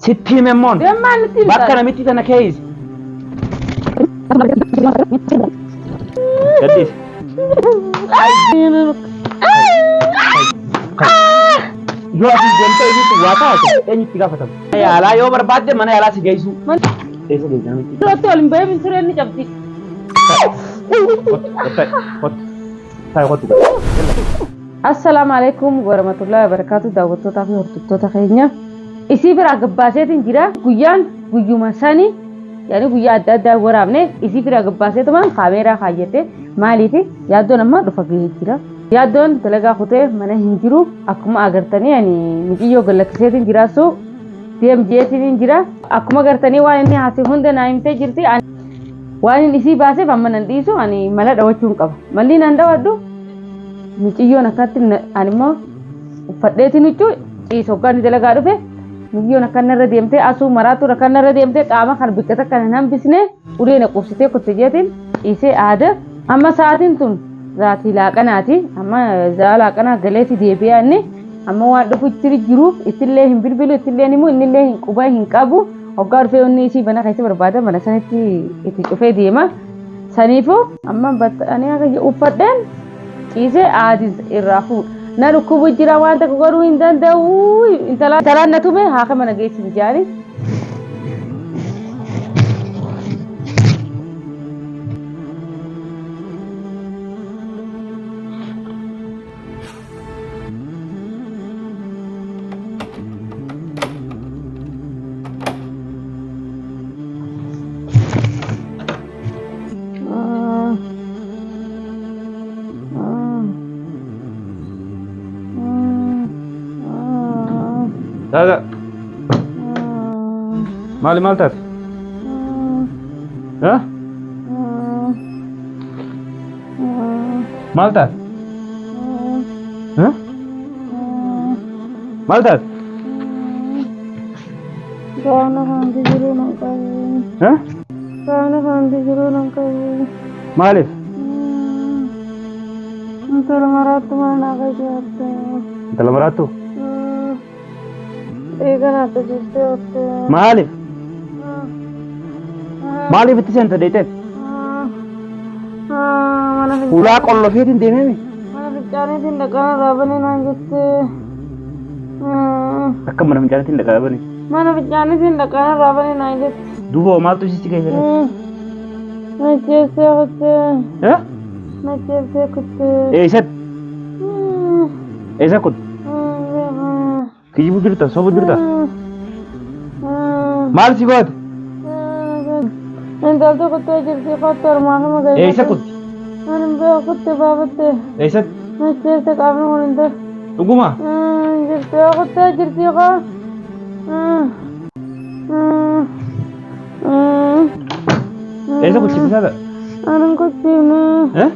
ستي ممون بكنا متي أنا كيس قديش يو أبي جنت إني تواتها إني تيجا فتم يا لا يو برباد من يا لا سجيسو إيش جيسان Lo tolong bayi misalnya ni capti. Assalamualaikum warahmatullahi wabarakatuh. Daawwattoota fi hordoftoota keenya. Isii bira gabbaaseetiin jira. Guyyaan guyyuma sanii yaani guyyaa adda addaa waraabne isii bira gabbaaseetumaan kaameeraa kaayyate maaliifi yaaddoon amma dhufa gahee jira. Yaaddoon dalagaa kutee mana hin jiru akkuma agartanii ani mijiyyoo gallakkiseetiin jiraasu deemjeetiin jira. Akkuma agartanii waan inni haasee hunda naa himtee jirti. Waan inni isii baaseef amma nan dhiisu ani mala dhawachuun qaba. Malli nan dhawadhu miciyyoon akkatti animmoo uffadheetiin huccuu ciisa hoggaan dalagaa dhufe miciyyoon akkanarra deemtee asuu maraatu akkanarra deemtee qaama kan biqilta kan hin hambisne uleen qubsitee kotte jeetiin ciisee aada amma sa'aatiin tun zaatii laaqanaati amma zaa laaqanaa galeeti deebi'aa inni amma waan dhufu itti jiruuf ittillee hin bilbilu ittillee immoo innillee hin quba hin qabu hoggaa dhufee inni isii bana keessa barbaada mana sanitti itti cufee deema saniifuu amma ani akka uffadheen ciisee aadis irraa fuudha. Na dhukkubu jira waan takka godhuu hin danda'u intalaan na tume haa kama na geessin jaani. هذا مالي مالتك ها مالتك ها مالتك Sana kan dijuru nangkai. ها Sana kan dijuru nangkai. مالك Untuk marat mana kerja? انت لما راتو Ikan atau jute. مالك مالك بتسي انت ديتك Mana ولا قول فيه تندمي mana bicara tindakan rabani nanjute. أكمل من جانتي لك أبني Mana bicara tindakan rabani nanjute. دوبا ما تجي تيجي Macam siapa? ها Macam siapa? إيش إيش كنت كيجي بجرتا صوب بجرتا مال سيقود Nanti tu kita jadi kotor mana mau إيش كنت Mana boleh kita bawa tu. إيش Macam tu kami mau nanti. تقوم Jadi kita jadi kau. إيش كنت شيء هذا Anak kecil ni. ها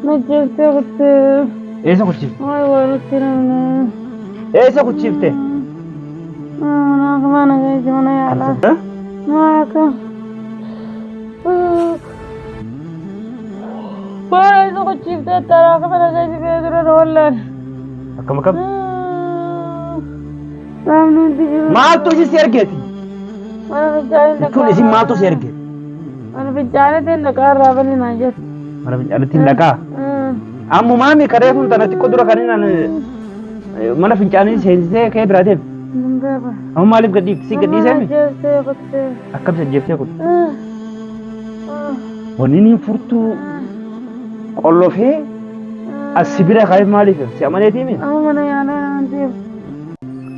Macam tu kita. إيش كنت شيء Ay, walau tidak ni. إيش كنت شيء تي Nak mana guys? Mana ya Allah? ها Nak. Para itu kecil tu tarak mana guys? Betul rolan. كم كم Ram nanti juga. ما تجي سيرجتي Mana bicara كل شيء ما تو سيرجت Mana bicara tindakan rabani nanjut. أنا بجي تندكا أمو مامي كريم تنا تقدر كارين أنا mana fincaanni seensisee kee biraa deema. Amma maaliif gadi si gadi seemi? Akkam isa jeeftee kun. Wanni inni furtuu qollofee as sibira kaayee maaliif si amaneetii mi? Mana yaalaan deemu.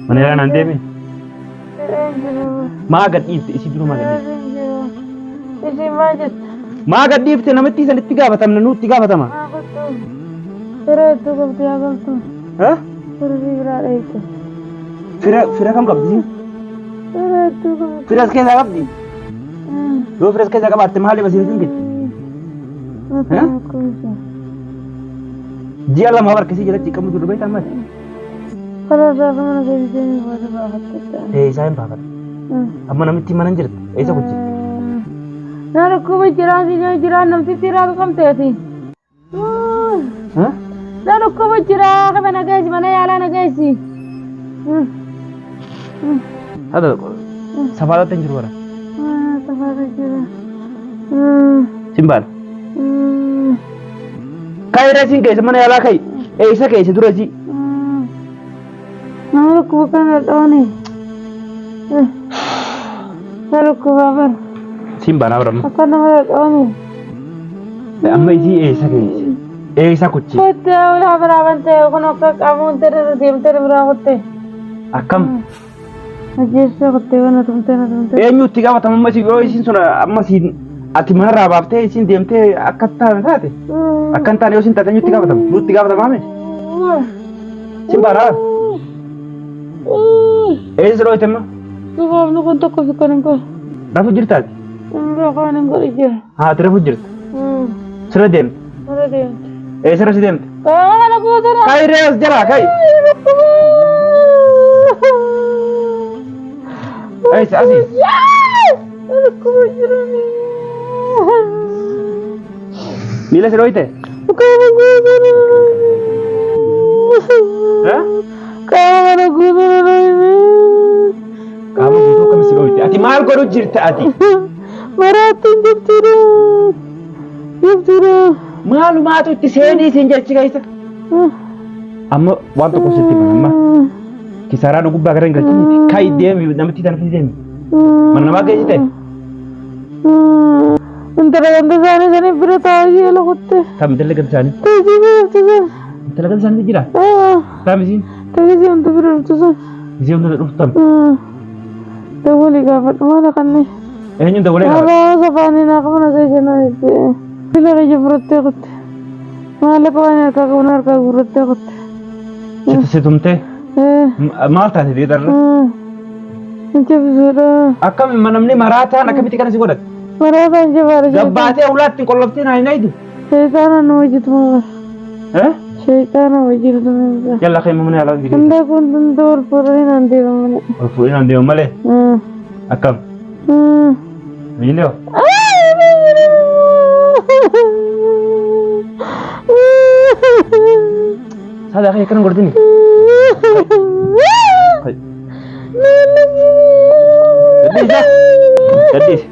Mana yaalaan deemi? Maa gadhiifte isi dura maa gadhiifte? Isi maa jettu? Maa gadhiifte namatti isanitti gaafatamna nutti gaafatama. Maa kottu. Fira hedduu qabdi haa galtu. Haa? Firri biraa dheeyte. Fira kam qabdi? Fira hedduu qabdi. Fira as keessaa qabdi? Yoo fira as keessaa qabaatte maaliif asiin hin jirti? Ji'a lama harkisii jalatti qabu jiru beektaa maali? Karaa isaa mana keessatti wanta baafatte. Isaa hin baafatu. Amma namitti mana hin jirti. Eessa kuchi? Naan akkuma jiraan namtitti irraa qabteeti. Naan akkuma jiraa qaba nageessi mana yaalaa nageessi. Hada Safaarratti hin jiru bara. Safaarra jira. Simbaan. Kaayira siin keessa mana yaalaa kaayi. Eessa keessa dura si. Nama dhukkuba kana dhooni. Dhukkuba bara. Simbaan abramma. Akka nama dhooni. Amma isii eessa keessa. Eessa kuchi. Kotte ulaa biraaban ta'e kun akka qabuun ta'e deemtee biraa kotte. Akkam. Ajjeessa kotte kana tumtee na tumtee. Eenyutti gaafatama amma yoo isiin sun amma siin ati manarraa baaftee isiin deemtee akka taate akka hin taane yoo isiin taate eenyutti gaafatama nutti gaafatamaame. Simbaadhaa. Eessa yeroo itti amma. Dhugaafni kun tokko fi kan hin qabu. Rafu jirtaati. Kan hin godhu jira. Haati rafu jirta. Sira deemte. Sira deemte. Eessa rasi deemte. Kana gootara. Kaayi rees jalaa kaayi. Eessa asiis. Dhukkuba jirani. Miila si dhooyte. Kana gootara. Kana gootara. Qaama guutuu akkam si dhooyte. Ati maal godhu jirta ati. Maraattiin jirtudha. Jirtudha. Maalumaatu itti seenii siin jechi keessa. Amma waan tokko sitti hima. Kisaaraa gubbaa gara hin galchine kaayi deemi namatti tanfi deemi. Mana namaa geessite. Intala ganda isaanii sanii bira taa'ee jala kutte. Kam intala ganda isaanii. Taa'ee jala. Intala ganda isaanii jira. Kam isiin. Taa'ee jala wanti bira dhuftusan. Isiin hunda dhuftan. Dawwalii gaafadhu maala kanneen. Eenyuun dawwalee gaafadhu. Haala safaanii naa qabana seeshanaa itti. Bila raja furattee kutte. Maala qabanii harkaa qaban harkaa guurrattee kutte. Si tumtee. Maal taate deedarra. Jabsuudha. Akkam namni maraataan akkamitti kana si godhate. Maraataan jabaadha. Gabbaatee ulaatti qolloftii naa hin aydu. Sheexaana nu wajjitu mara. Sheexaana wajjitu mara. Yalla kee mamni alaa jigee. Hunda kun hunda wal fuudhanii naan deeman malee. Wal fuudhanii naan deeman malee. Akkam. Miiloo. Saada kee kan godhini. Gaddiisa. Gaddiisa.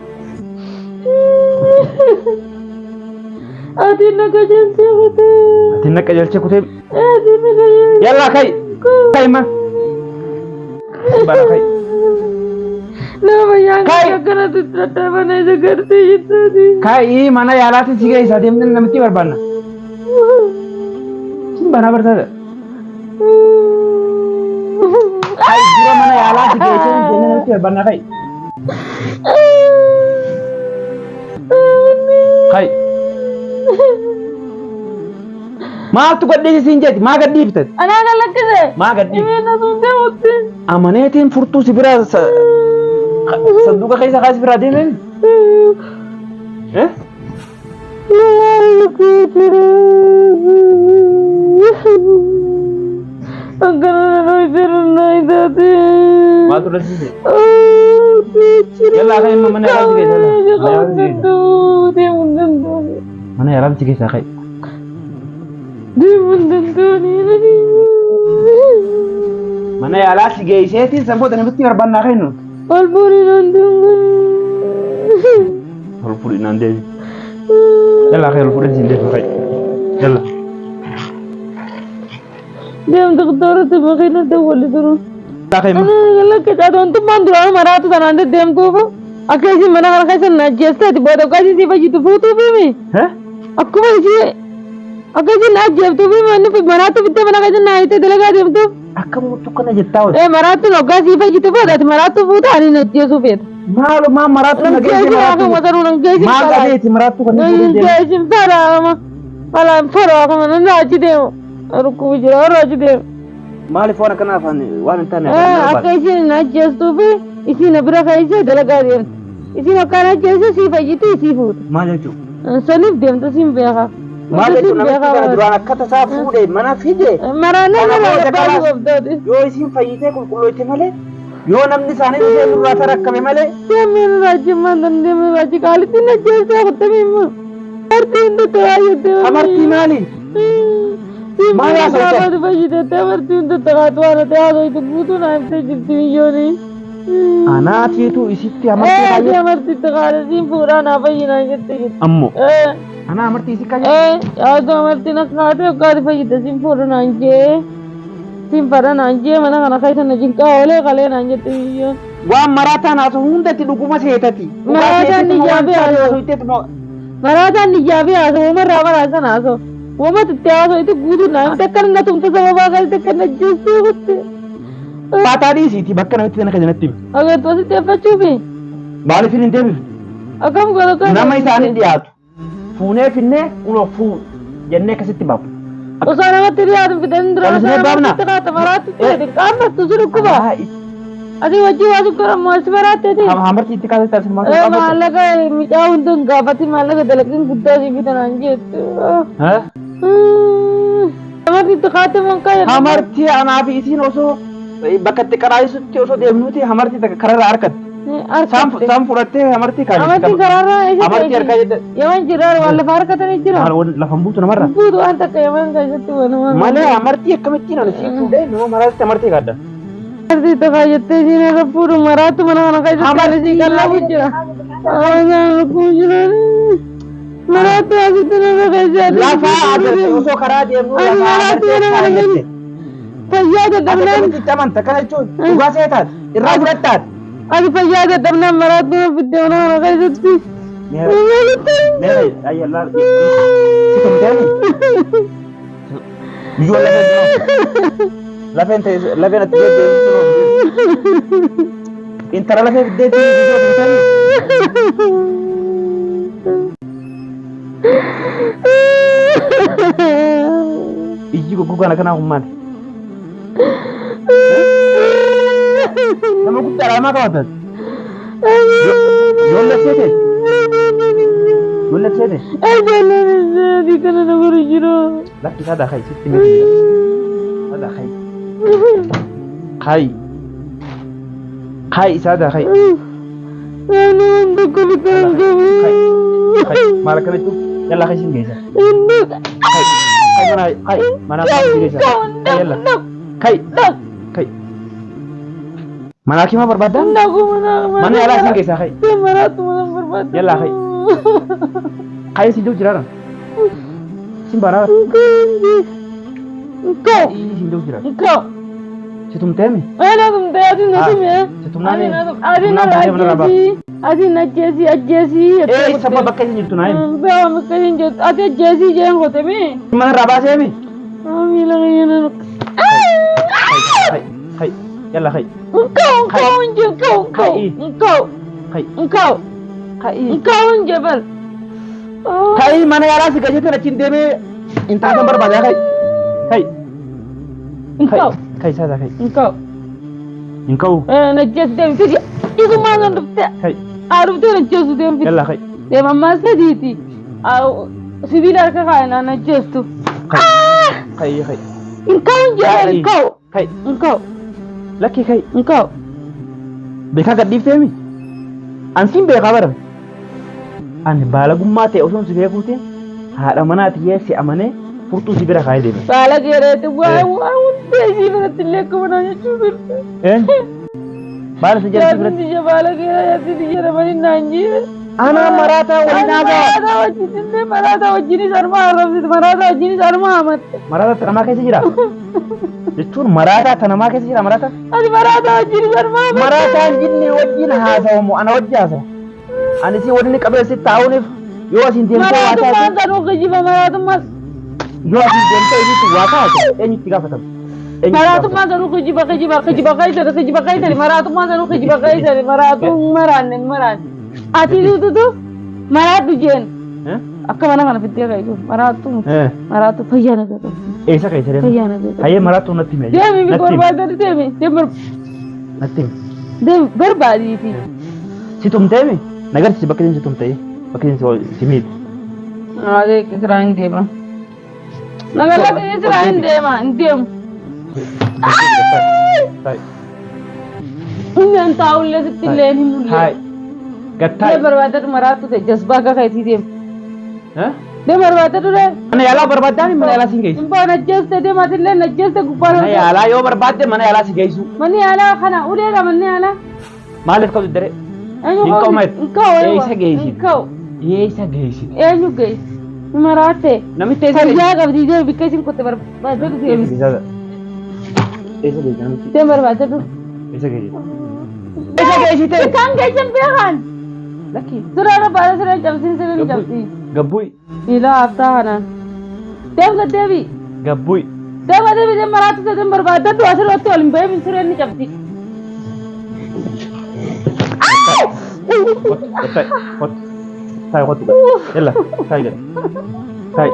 Ati na qajeelchee kutee. Ati na qajeelchee kutee. Ati na qajeelchee. Yalla kai. Kai ma. Bara kai. Nama yang kana tutrata mana jagarti itu. Kai mana yaalati si geessa deemnee namatti barbaanna. Simbana bartaadha. Kai dura mana yaalati geessa deemnee namatti barbaanna kai. Kai. Maaltu gadhiisi siin jeeti maa gadhiifte? Anaa galakkise. Maa gadhiifte? Imena suutee mutti. Amaneetiin furtuu si bira sanduuqa keessa kaas biraa deemee? Akkana nuyi jirna isaati. Maaltu dhasiise? Yalla akka mana yaalaa si geessa. Deemuun danda'u. Mana yaalaa si geessa kai. Deemuun danda'u. Mana yaalaa si geesseetiin sanboota namatti barbaannaa kennu. Ol fuudhii danda'u. Ol fuudhii naan deebi. Yalla akka ol fuudhii siin deebi kai. Yalla. Deem doktorati makiina dawwali jiru. Takai ma. Yalla kecaatu wanti maan duraan maraatu sanaan deddeemtuufu. Akka isin mana kana keessa naajjeesteeti booda akka isin si fayyitu fuutuufiimi. Akkuma ishee akka isin naajjeeftuufi manni maraatu bittee mana keessa naayitee dalagaa deemtuuf. Akka mutu kana jettaa wal. Maraatu hoggaa si fayyitu booda ati maraatu fuuta ani naajjeesuu feeta. Maaluma maraatu na geessi maraatu. Maal qabeeti maraatu kan inni deemu. Geessi faraama. Malaan faraa kana nan achi deemu. Rukkubu jira warra achi deemu. Maaliif waan akkanaaf waan hin taane akka isin naajjeestuufi isin bira keessee dalagaa deemtu. Isin akka naajjeesse si fayyitu si fuuta. Maal jechuudha? Saniif deemtu sin beeka. Maal jechuudha namatti kana duraan akka tasaa fuudhee mana fide. Maraanee nama baay'ee gooftaati. Yoo isin fayyitee qulqulloofte malee yoo namni isaanii ishee nurraa tarakkame malee. Deemee raajimmaan dandeemee raaji qaalitti naajjeessee kuttami immoo. Amartiin tokko baay'ee. Amartii maali? Maal haasawte? Fayyitee amartiin tokko waan ta'e haasawte guutuu naaf ta'e jirti biyyooni. Anaatiitu isitti amartii kaayee. Amartii taqaalasiin fuudhaan fayyinaa jettee. Ammoo. Ana amartii isi kaayee. Yaadu amartiin akka haati akkaati fayyada siin fuudhanaan jee. Siin faranaan jee mana kana keessa na jinqaa oolee qaleenaan jette biyya. Waan maraataan haasoo hundatti dhuguma seetati. Maraataan niyyaabee haasoo. Maraataan niyyaabee haasoo uumarraa maraasan haasoo. Uummat itti haasoo itti guutuu naan takka na tumta sababaa kan takka na jeessee kutte. Baataa dhiisiiti bakka namatti sana kajanatti. Agartuu asitti effachuufi. Maaliif hin deebiif? Akkam godhatu. Nama isaanii dhiyaatu. Fuunee finnee kunoo fuu jennee akkasitti baafu. Osoo namatti dhiyaatu fidan dura Olisnee baafna. maraatti ta'e qaammattu sun dhukkuba. Ati wajjin waa sukkara moos baraatteeti. Hamartii itti kaasee taasisu maal qabu? Maallaqa midhaa hunduun gaafatti maallaqa dalaqiin guddaa si fitanaan jettu. Hamartii itti kaate mankaa. Hamartii anaa fi isiin osoo bakka itti qaraayisutti osoo deemnuti hamartii takka kararraa harkatti. Saan fudhattee hamartii kaayee. Hamartii kararraa eessa Hamartii harkaa jedhe. Yaman jiraa waan lafa harkatanii jira. Lafan buutu namarra. Buutu waan takka yaman keessatti walumaa. Malee hamartii akkamittiin ani sii fuudhee nama maraatti hamartii kaadda. Hamartii takka jettee siin irra fuudhu maraattu mana kana keessatti hamartii qallabu jira. Hamartii kun jira. Maraattu asitti nama keessatti. Lafa agartee osoo karaa deemnu lafa agartee. Fayyaa dadhabnaan. Itti amanta kana jechuun dhugaa seetaati irraa fudhattaati. Ati fayyaa dadhabnaan maraattu fiddee mana kana keessatti. Meera ayyallaa situmteeni. Biyyoo lafeen ta'e lafeen ati deemtu intala lafee fiddeetti biyyoo situmteeni. Ijji goggogaan akkanaa kun maali? Nama guddaadha namaa qabatan. Ijoollee seete? Ijoollee seete? Ijoolleen seete kana nama jiru. Lakki sadaa kayi sitti miti. Sadaa kayi. Kayi. Kayi sadaa kayi. Nama tokko bitaan qabu. Kayi maal akkana jechuun yalla kayi siin geessa. Kayi mana kayi geessa. Kayi yalla. Kayi. Kayi. Mana kima barbaadan? Mana yaalaa siin geessaa kayi. Maraatu mana barbaadan. Yallaa kayi. Kayi siin jiru jiraadha. Siin baraa. Nkau. Siin jiru jiraadha. Nkau. Si tumteemi? Ana tumtee ati na tume. Si tumnaani? Ati na ajjeesi. Ati na ajjeesi ajjeesi. Sabba bakka isin jirtu naayi. Beewa bakka isin jirtu. Ati ajjeesi jeen godhemi. Mana irraa baaseemi? Miila keenya Kayi. Yalla kayi. Nkau nje nkau. Nkau nje bal. Kayi mana yaalaa si gajeetan achiin deemee intaasan barbaadaa kayi. Kayi. Nkau. Kayi saasaa kayi. Nkau. Nkau. Na jeesu deemi fidi. Isumaa kan dhufte. Kayi. Dhuftee na jeesu deemi fidi. Yalla kayi. Deemammaa sadiiti. Sibiila harka kaayinaa na jeestu. Kayi. Nkau nje nkau. Kayi. Nkau. Lakki kayi. Nkau. Beekaa gadhiifteemi? Ansiin beekaa barame. Ani baala gummaa ta'e osoon si beekuutiin haadha manaati si amanee furtuu si bira kaayee deeme. Baala geereeti waa hundee isii biratti illee akka manaa jechuu birte. Baala si jala si biratti. Yaadni baala geereeti jedhamanii naan jiire. Ana maraataa waliin haasa'aa. Maraataa wajjinis harmaa arrabsite maraataa wajjinis harmaa hamatte. Maraataa tanamaa keessa jira. Jechuun maraataa tanamaa keessa jira maraataa. Ati maraataa wajjinis harmaa hamatte. Maraataan jinni wajjin haasa'amu ana wajji haasa'a. Ani si waliin qabeessi taa'uuniif yoo asiin deemtee waa taate. Maraatummaan sanuu kijiba maraatummaan. Yoo asiin deemtee eenyutti waa taate eenyutti gaafatama. Maraatummaan sanuu kijiba kaysani maraatummaan sanuu kijiba kaysani maraatuu maraanne maraanne. Ati duututu maraatu jeen. Akka mana kana fiddee kaysu maraatu fayyaa nagatu. Eessa kaysa deema? Fayyaa nagatu. Hayyee maraatu natti hime. Deemi bi barbaadani deemi. Natti hime. Deemi barbaadiiti. Si tumteemi? Nagarsiisi bakka isin si tumtee bakka isin si miidhe. Aadee kiraa hin deema. Nagarra kiraa hin deema hin deemu. Inni taa'ullee sitti illee hin mul'atu. Gattaa. Dia barbaadatu maraatu ta'e jasbaa akka kayitii deemu. Dia barbaadatu dha. Mana yaalaa barbaaddaani mana yaalaa si geessu. Impaa najjeeste deematillee najjeeste gubbaa. Mana yaalaa yoo barbaadde mana yaalaa si geessu. Manni yaalaa kana uleedha manni yaalaa. Maaliif qabdu dare? Eenyu Hin qabu maayit? Eessa geessi? Ka'u. Eessa geessi? Eenyu geessi? Maraate. Namitti eessa Fayyaa geessi? qabdi ijoo bikka isin kutte barbaadde deemi. Eessa geessi namitti? Deem barbaadde du. Eessa geessi? Eessa geessi ta'e? Kan geessan beekan. Lakki. Siraan baala siraan cabsiin siraan cabsiin. Gabbuy. Ilaa haftaa kanaan. Deem gaddeebi. Gabbuy. Deem gaddeebi deem maraatu deem barbaadde du asirratti waliin beemin siraan ni cabsi. Tayo, yalla, tayo gad. Tayo.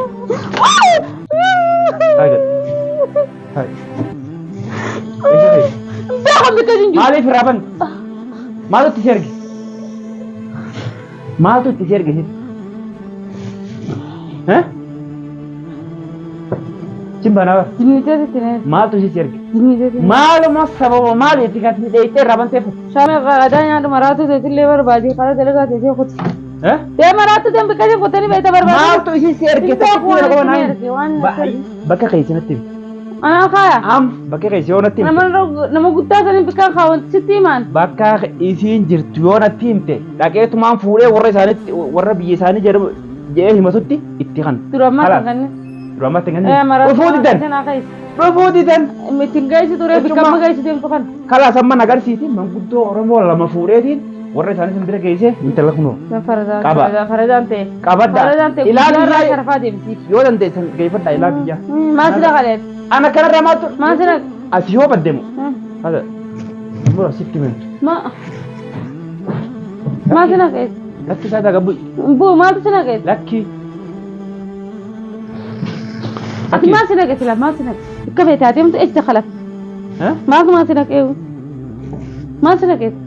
Tayo gad. Tayo. Eessa kayo? Beekan bikka isin jiru. Maaliif raaban? Maaltu itti serge? Maaltu itti serge sit? Eh? Cimbanaaba. Jinniteetitti nee. Maaltu itti serge? Jinniteetitti. Maaluma sababa maali itti gadi dheeyitee raaban teefu? Shaamee qaadaa nyaatu maraatu teessillee barbaade karaa dalagaa teessee kuti. Eh? Dee maraatu deem bikka isin kuttanii beekta barbaade. Maaltu itti serge? Bakka keessatti. Anaa kaaya. Bakka keessi yoo natti Nama guddaa sanii bikkaan kaawwanti sitti himaan. bakka isiin jirtu yoo natti himte dhaqeetumaan fuudhee warra biyya isaanii jedhee himatutti itti kan. Durammaa kan ganne. Durammaa itti Ee ganne. maraatu. Dhufuu didan. Kanaa kaayis. Dhufuu didan. Ittiin gaisi ture bikka amma gaisi deemtu kan. Kalaa samman agarsiitiin manguddoo Oromoo lama fuudheetiin warra isaanii san bira geessee intala kunoo. Qaba. Faradaan ta'e. Qabadda. Faradaan ta'e. Ilaa Guyyaa biyyaa sharafaa deemti. yoo dandeessan geeffadhaa ilaa biyyaa. Maal sila kadheet? Ana kanarraa maaltu? Maal sila? Ati yoo baddeemu. Haadha. Mura sitti himen. Maal sila keessa? Lakki isaa dagabbu'i. Buu maaltu sila keessa? Lakki. Ati maal sila keessa? Maal sila keessa? Akka beektaa adeemtu eessa khalaf? Maaltu maal sila keessa? Maal sila keessa?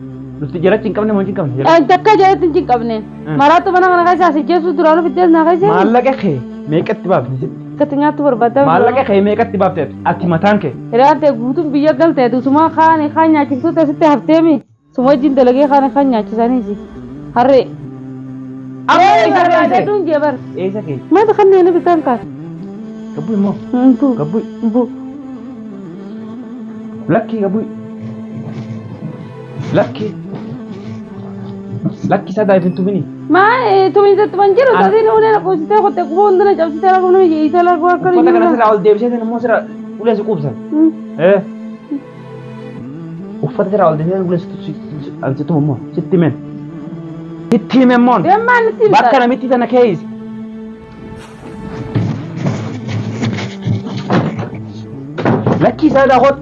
Nuti jalatti hin qabne moo hin qabne? Takka jalatti hin qabneen. Maraatu mana kana keessa asii jeessu duraanuu fiddees naa keessa. Maallaqa kee meeqatti baafne sitti? Akkatti nyaattu barbaaddaa. Maallaqa kee meeqatti baafte ati mataan kee? Hiriyaan ta'e guutuun biyya galtee dusumaa kaan nyaachiftuu ta'e hafteemi. Suma wajjin dalagee kaan nyaachisaniisi. Harree. Amma eessa barbaadee keessa? duun jebar. Eessa kee? Maata kanneen bitaan kaas. Gabbu'i immoo. Buu. Gabbu'i. Buu. Lakki gabbu'i. Lakki. Lakki isaa daa'ifin tumini. Maa tuminsatti man jiru taasiin ulee lakkoofsitee qottee quboo hundana cabsitee lakkoo nama jeesee lakkoo akka Uffata kana sirraa ol deebisee immoo sirraa ulee si quubsan. Uffata sirraa ol deebisee ulee si tumu immoo sitti himen. Sitti himen moon. Deemaan itti Bakka namitti sana keeysi. Lakki isaa daakot.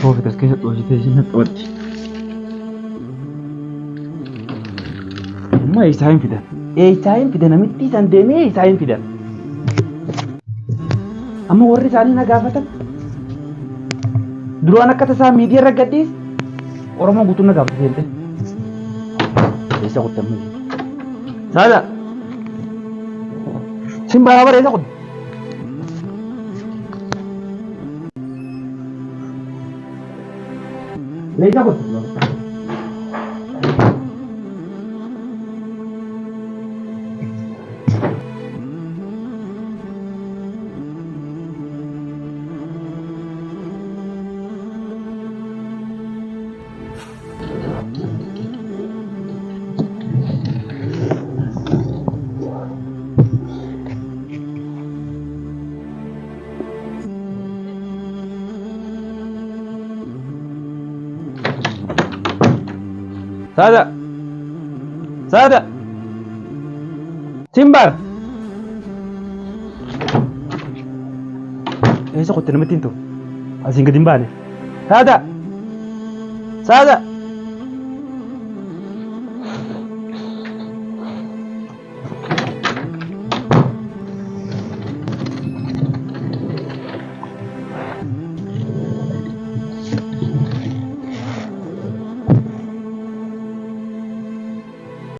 Foofi as keessa dhoositee isin qabatte. Amma eessaa hin fidan? Eessaa hin fidan? Namitti isaan deemee eessaa hin fidan? Amma warri isaanii na gaafatan. Duraan akka tasaa miidiyaa irra gadhiis Oromoo guutuu na gaafata seente. Eessa qotte amma? Saada. Simbaa bara eessa qotte? Eessa qotte? Saada. Saada. Simbar. Eessa qotte namitti hin ta'u? Asiin gadi hin baane. Saada. Saada.